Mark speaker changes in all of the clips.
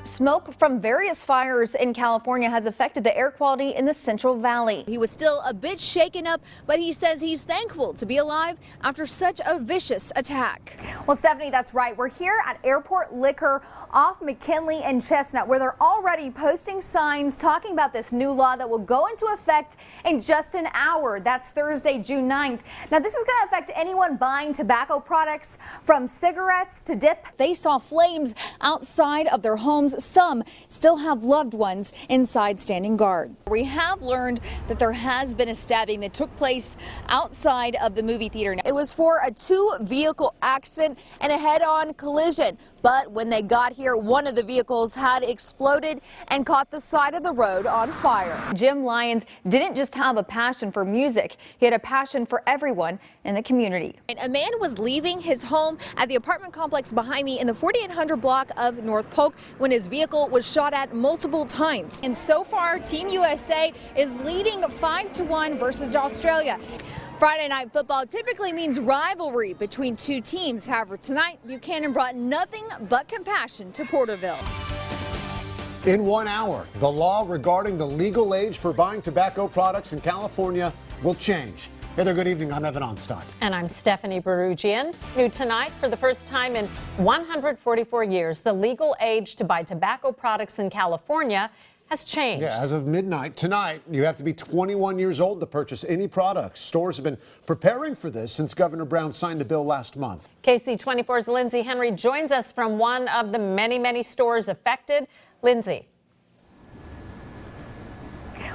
Speaker 1: Smoke from various fires in California has affected the air quality in the Central Valley. He was still a bit shaken up, but he says he's thankful to be alive after such a vicious attack. Well, Stephanie, that's right. We're here at Airport Liquor off McKinley and Chestnut, where they're already posting signs talking about this new law that will go into effect in just an hour. That's Thursday, June 9th. Now, this is going to affect anyone buying tobacco products from cigarettes to dip. They saw flames outside of their homes. Some still have loved ones inside standing guard. We have learned that there has been a stabbing that took place outside of the movie theater. It was for a two-vehicle accident and a head-on collision. But when they got here, one of the vehicles had exploded and caught the side of the road on fire. Jim Lyons didn't just have a passion for music. He had a passion for everyone in the community. And a man was leaving his home at the apartment complex behind me in the 4800 block of North Polk when his vehicle was shot at multiple times. And so far, Team USA is leading 5-1 versus Australia. Friday night football typically means rivalry between two teams. However, tonight, Buchanan brought nothing but compassion to Porterville.
Speaker 2: In 1 hour, the law regarding the legal age for buying tobacco products in California will change. Hey there, good evening. I'm Evan Onstadt.
Speaker 3: And I'm Stephanie Barugian. New tonight, for the first time in 144 years, the legal age to buy tobacco products in California has changed.
Speaker 2: Yeah, as of midnight tonight, you have to be 21 years old to purchase any products. Stores have been preparing for this since Governor Brown signed a bill last month.
Speaker 3: KC24's Lindsey Henry joins us from one of the many stores affected. Lindsey.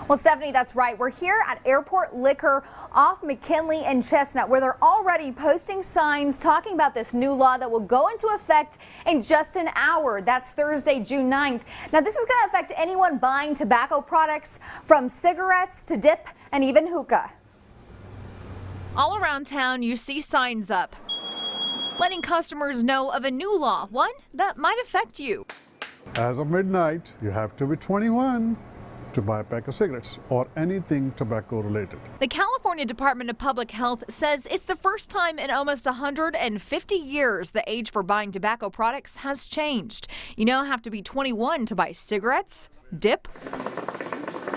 Speaker 1: Well, Stephanie, that's right. We're here at Airport Liquor off McKinley and Chestnut, where they're already posting signs talking about this new law that will go into effect in just an hour. That's Thursday, June 9th. Now, this is going to affect anyone buying tobacco products from cigarettes to dip and even hookah. All around town, you see signs up, letting customers know of a new law, one that might affect you.
Speaker 4: As of midnight, you have to be 21 to buy a pack of cigarettes or anything tobacco related.
Speaker 1: The California Department of Public Health says it's the first time in almost 150 years the age for buying tobacco products has changed. You now have to be 21 to buy cigarettes, dip,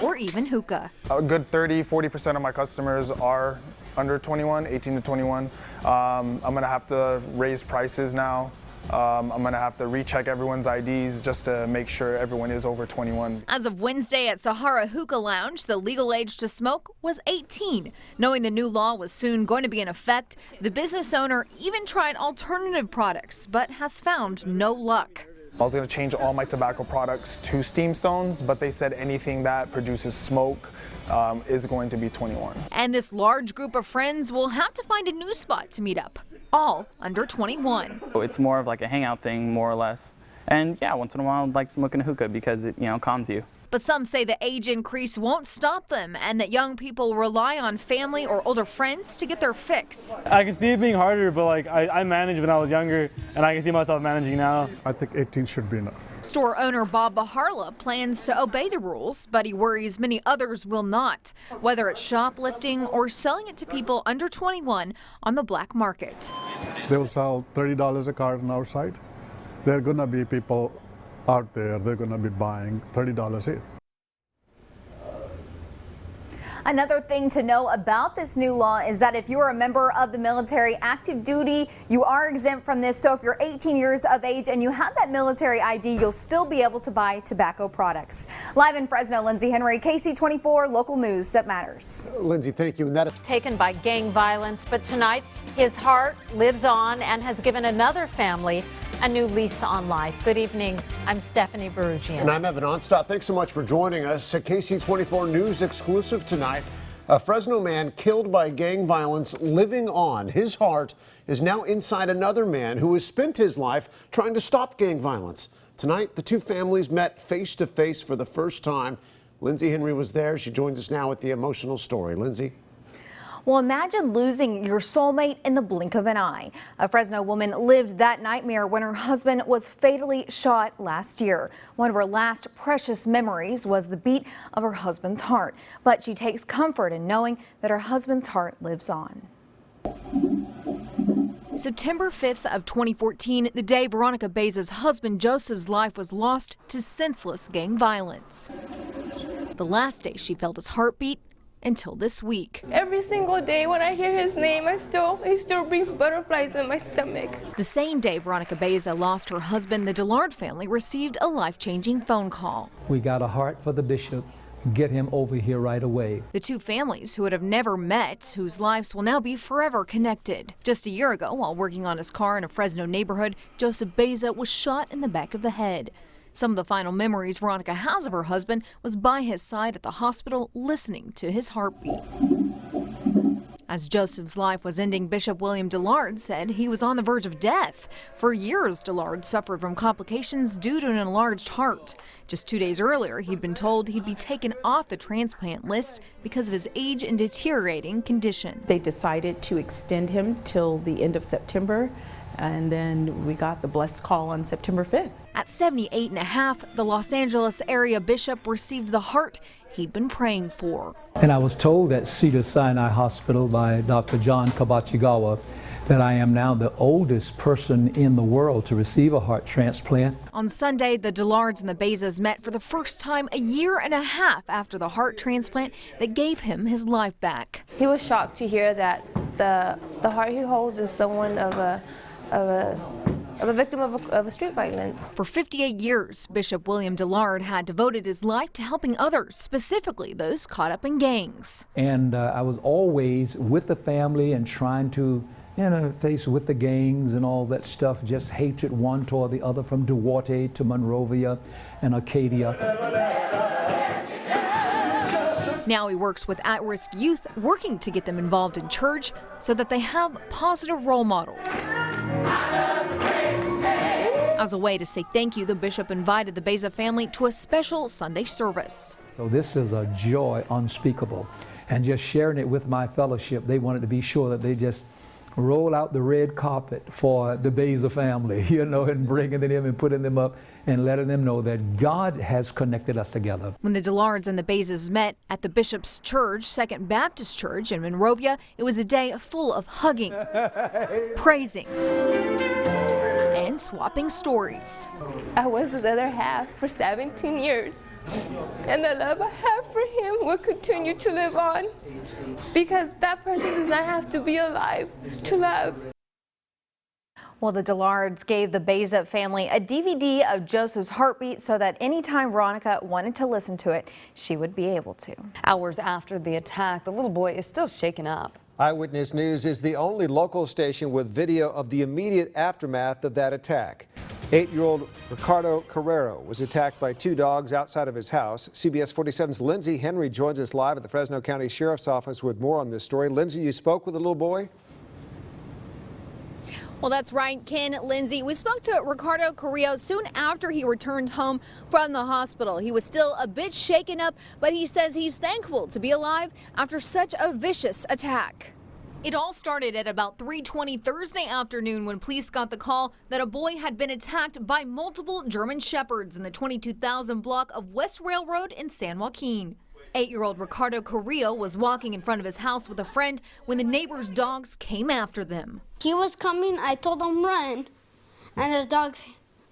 Speaker 1: or even hookah.
Speaker 5: A good 30-40% of my customers are under 21, 18 to 21. I'm going to have to raise prices now. I'm going to have to recheck everyone's IDs just to make sure everyone is over 21.
Speaker 1: As of Wednesday at Sahara Hookah Lounge, the legal age to smoke was 18. Knowing the new law was soon going to be in effect, the business owner even tried alternative products, but has found no luck.
Speaker 5: I was going to change all my tobacco products to steam stones, but they said anything that produces smoke is going to be 21.
Speaker 1: And this large group of friends will have to find a new spot to meet up, all under 21.
Speaker 6: It's more of like a hangout thing, more or less. And yeah, once in a while, I'd like smoking a hookah because it, calms you.
Speaker 1: But some say the age increase won't stop them and that young people rely on family or older friends to get their fix.
Speaker 7: I can see it being harder, but I managed when I was younger, and I can see myself managing now.
Speaker 4: I think 18 should be enough.
Speaker 1: Store owner Bob Baharla plans to obey the rules, but he worries many others will not, whether it's shoplifting or selling it to people under 21 on the black market.
Speaker 4: They will sell $30 a carton outside. There are going to be people out there, they're going to be buying $30 each.
Speaker 1: Another thing to know about this new law is that if you're a member of the military active duty, you are exempt from this. So if you're 18 years of age and you have that military ID, you'll still be able to buy tobacco products. Live in Fresno, Lindsey Henry, KC24, local news that matters.
Speaker 2: Lindsey, thank you. And that
Speaker 3: Taken by gang violence, but tonight his heart lives on and has given another family a new lease on life. Good evening. I'm Stephanie Barugian.
Speaker 2: And I'm Evan Onstadt. Thanks so much for joining us. A KC24 News exclusive tonight. A Fresno man killed by gang violence living on. His heart is now inside another man who has spent his life trying to stop gang violence. Tonight, the two families met face to face for the first time. Lindsey Henry was there. She joins us now with the emotional story. Lindsey.
Speaker 1: Well, imagine losing your soulmate in the blink of an eye. A Fresno woman lived that nightmare when her husband was fatally shot last year. One of her last precious memories was the beat of her husband's heart. But she takes comfort in knowing that her husband's heart lives on. September 5th of 2014, the day Veronica Beza's husband Joseph's life was lost to senseless gang violence. The last day she felt his heartbeat until this week.
Speaker 8: Every single day when I hear his name, it still brings butterflies in my stomach.
Speaker 1: The same day Veronica Beza lost her husband, the Dillard family received a life-changing phone call.
Speaker 9: We got a heart for the bishop. Get him over here right away.
Speaker 1: The two families who would have never met, whose lives will now be forever connected. Just a year ago, while working on his car in a Fresno neighborhood, Joseph Beza was shot in the back of the head. Some of the final memories Veronica has of her husband was by his side at the hospital, listening to his heartbeat. As Joseph's life was ending, Bishop William Dillard said he was on the verge of death. For years, Dillard suffered from complications due to an enlarged heart. Just 2 days earlier, he'd been told he'd be taken off the transplant list because of his age and deteriorating condition.
Speaker 10: They decided to extend him till the end of September, and then we got the blessed call on September 5th.
Speaker 1: At 78 and a half, the Los Angeles area bishop received the heart he'd been praying for.
Speaker 9: And I was told at Cedars-Sinai Hospital by Dr. John Kabachigawa that I am now the oldest person in the world to receive a heart transplant.
Speaker 1: On Sunday, the Dillards and the Bezas met for the first time a year and a half after the heart transplant that gave him his life back.
Speaker 8: He was shocked to hear that the heart he holds is someone of a victim of a street violence.
Speaker 1: For 58 years, Bishop William Dillard had devoted his life to helping others, specifically those caught up in gangs.
Speaker 9: And I was always with the family and trying to face with the gangs and all that stuff, just hatred one toward the other, from Duarte to Monrovia and Arcadia.
Speaker 1: Now he works with at-risk youth, working to get them involved in church so that they have positive role models. As a way to say thank you, the bishop invited the Beza family to a special Sunday service.
Speaker 9: So this is a joy unspeakable. And just sharing it with my fellowship, they wanted to be sure that they just roll out the red carpet for the Beza family, and bringing them and putting them up and letting them know that God has connected us together.
Speaker 1: When the Dillards and the Bezas met at the bishop's church, Second Baptist Church in Monrovia, it was a day full of hugging, praising, and swapping stories.
Speaker 8: I was his other half for 17 years. And the love I have for him will continue to live on, because that person does not have to be alive to love.
Speaker 1: Well, the Dillards gave the Beza family a DVD of Joseph's heartbeat so that anytime Veronica wanted to listen to it, she would be able to.
Speaker 11: Hours after the attack, the little boy is still shaken up.
Speaker 2: Eyewitness News is the only local station with video of the immediate aftermath of that attack. 8-year-old Ricardo Carrero was attacked by 2 dogs outside of his house. CBS 47's Lindsey Henry joins us live at the Fresno County Sheriff's Office with more on this story. Lindsey, you spoke with the little boy?
Speaker 1: Well, that's right, Ken. Lindsey, we spoke to Ricardo Carrillo soon after he returned home from the hospital. He was still a bit shaken up, but he says he's thankful to be alive after such a vicious attack. It all started at about 3:20 Thursday afternoon when police got the call that a boy had been attacked by multiple German Shepherds in the 22,000 block of West Railroad in San Joaquin. 8-year-old Ricardo Carrillo was walking in front of his house with a friend when the neighbor's dogs came after them.
Speaker 12: He was coming, I told him run, and the dogs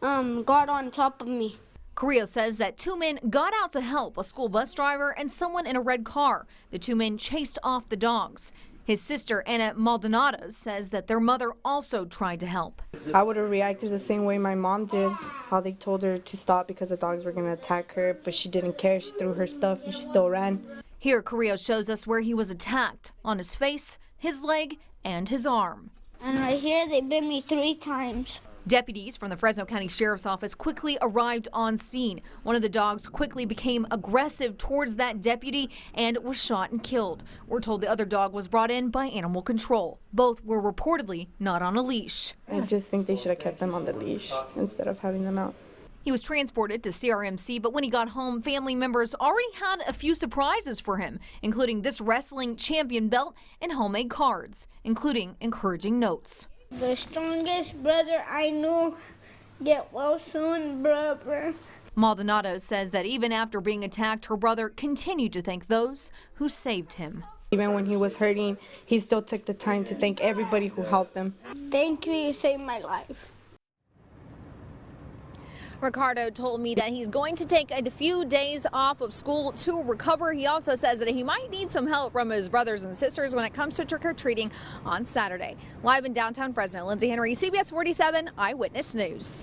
Speaker 12: got on top of me.
Speaker 1: Carrillo says that 2 men got out to help, a school bus driver and someone in a red car. The 2 men chased off the dogs. His sister, Anna Maldonado, says that their mother also tried to help.
Speaker 13: I would have reacted the same way my mom did, how they told her to stop because the dogs were going to attack her, but she didn't care. She threw her stuff and she still ran.
Speaker 1: Here, Carrillo shows us where he was attacked, on his face, his leg, and his arm.
Speaker 12: And right here, they bit me 3 times.
Speaker 1: Deputies from the Fresno County Sheriff's Office quickly arrived on scene. One of the dogs quickly became aggressive towards that deputy and was shot and killed. We're told the other dog was brought in by animal control. Both were reportedly not on a leash.
Speaker 13: I just think they should have kept them on the leash instead of having them out.
Speaker 1: He was transported to CRMC, but when he got home, family members already had a few surprises for him, including this wrestling champion belt and homemade cards, including encouraging notes.
Speaker 12: The strongest brother I knew, get well soon, brother.
Speaker 1: Maldonado says that even after being attacked, her brother continued to thank those who saved him.
Speaker 13: Even when he was hurting, he still took the time to thank everybody who helped him.
Speaker 12: Thank you, you saved my life.
Speaker 1: Ricardo told me that he's going to take a few days off of school to recover. He also says that he might need some help from his brothers and sisters when it comes to trick-or-treating on Saturday. Live in downtown Fresno, Lindsey Henry, CBS 47 Eyewitness News.